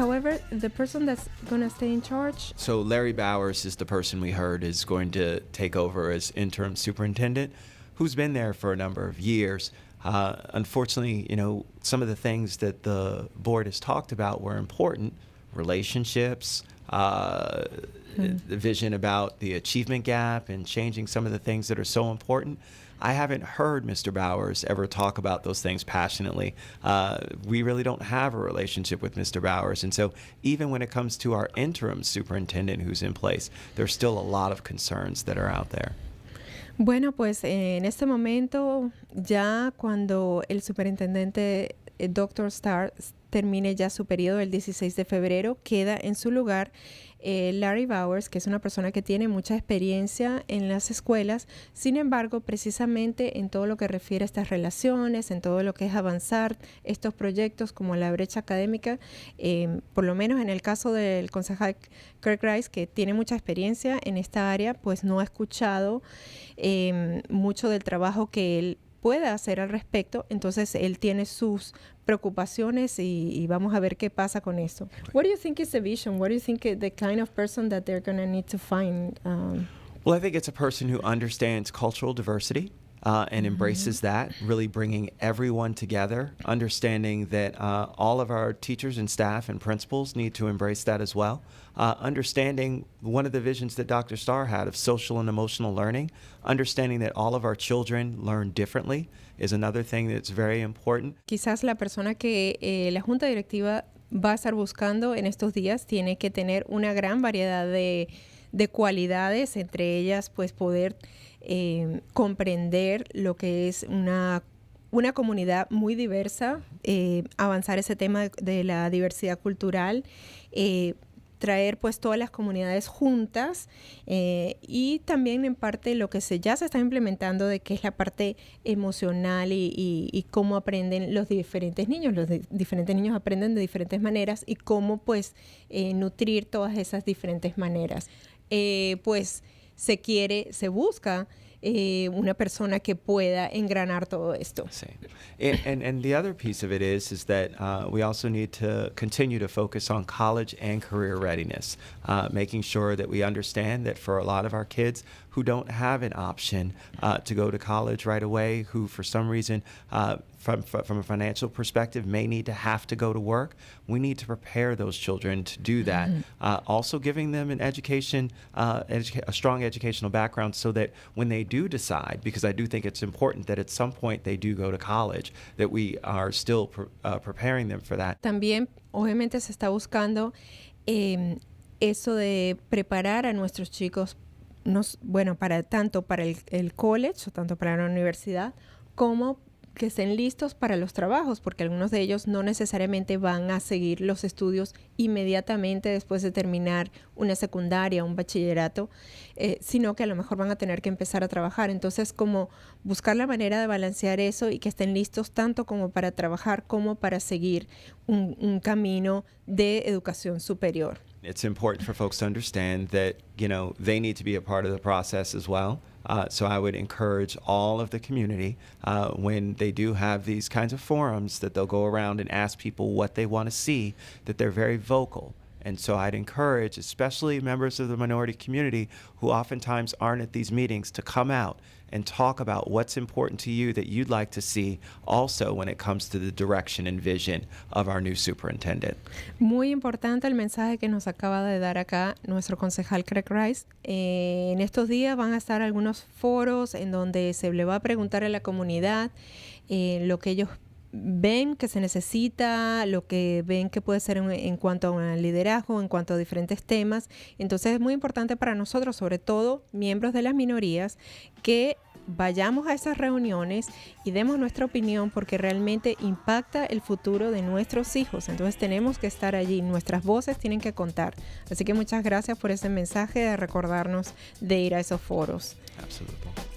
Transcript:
However, the person that's going to stay in charge. So Larry Bowers is the person we heard is going to take over as interim superintendent, who's been there for a number of years. Unfortunately, some of the things that the board has talked about were important: relationships, the vision about the achievement gap and changing some of the things that are so important. I haven't heard Mr. Bowers ever talk about those things passionately. We really don't have a relationship with Mr. Bowers. And so even when it comes to our interim superintendent who's in place, there's still a lot of concerns that are out there. Bueno, pues en este momento, ya cuando el superintendente Dr. Starr termine ya su periodo el 16 de febrero, queda en su lugar Larry Bowers, que es una persona que tiene mucha experiencia en las escuelas. Sin embargo, precisamente en todo lo que refiere a estas relaciones, en todo lo que es avanzar estos proyectos como la brecha académica, por lo menos en el caso del concejal Kirk Rice, que tiene mucha experiencia en esta área, pues no ha escuchado mucho del trabajo que él pueda hacer al respecto. Entonces él tiene sus preocupaciones y vamos a ver qué pasa con eso. What do you think is the vision? What do you think the kind of person that they're going to need to find? Well, I think it's a person who understands cultural diversity and embraces that, really bringing everyone together, understanding that all of our teachers and staff and principals need to embrace that as well. Understanding one of the visions that Dr. Starr had of social and emotional learning, understanding that all of our children learn differently is another thing that's very important. Quizás la persona que la Junta Directiva va a estar buscando en estos días tiene que tener una gran variedad de cualidades, entre ellas pues poder comprender lo que es una comunidad muy diversa, avanzar ese tema de la diversidad cultural, traer pues todas las comunidades juntas y también en parte lo que ya se está implementando de que es la parte emocional y cómo aprenden los diferentes niños. Los diferentes niños aprenden de diferentes maneras y cómo pues nutrir todas esas diferentes maneras. Pues se busca una persona que pueda engranar todo esto. Sí. And the other piece of it is that we also need to continue to focus on college and career readiness, making sure that we understand that for a lot of our kids who don't have an option to go to college right away, who for some reason from a financial perspective may need to have to go to work, we need to prepare those children to do that. Also giving them an education, a strong educational background so that when they do decide, because I do think it's important that at some point they do go to college, that we are still preparing them for that. También, obviamente, se está buscando eso de preparar a nuestros chicos, tanto para el college o tanto para la universidad, como que estén listos para los trabajos, porque algunos de ellos no necesariamente van a seguir los estudios inmediatamente después de terminar una secundaria, un bachillerato, sino que a lo mejor van a tener que empezar a trabajar. Entonces, como buscar la manera de balancear eso y que estén listos tanto como para trabajar como para seguir un camino de educación superior. It's important for folks to understand that, they need to be a part of the process as well. So I would encourage all of the community when they do have these kinds of forums that they'll go around and ask people what they want to see, that they're very vocal. And so I'd encourage, especially members of the minority community who oftentimes aren't at these meetings, to come out and talk about what's important to you that you'd like to see also when it comes to the direction and vision of our new superintendent. Muy importante el mensaje que nos acaba de dar acá nuestro concejal Craig Rice. En estos días van a estar algunos foros en donde se le va a preguntar a la comunidad lo que ellos ven que se necesita, lo que ven que puede ser en cuanto a liderazgo, en cuanto a diferentes temas. Entonces es muy importante para nosotros, sobre todo miembros de las minorías, que vayamos a esas reuniones y demos nuestra opinión porque realmente impacta el futuro de nuestros hijos. Entonces tenemos que estar allí, nuestras voces tienen que contar. Así que muchas gracias por ese mensaje de recordarnos de ir a esos foros. Absolutely.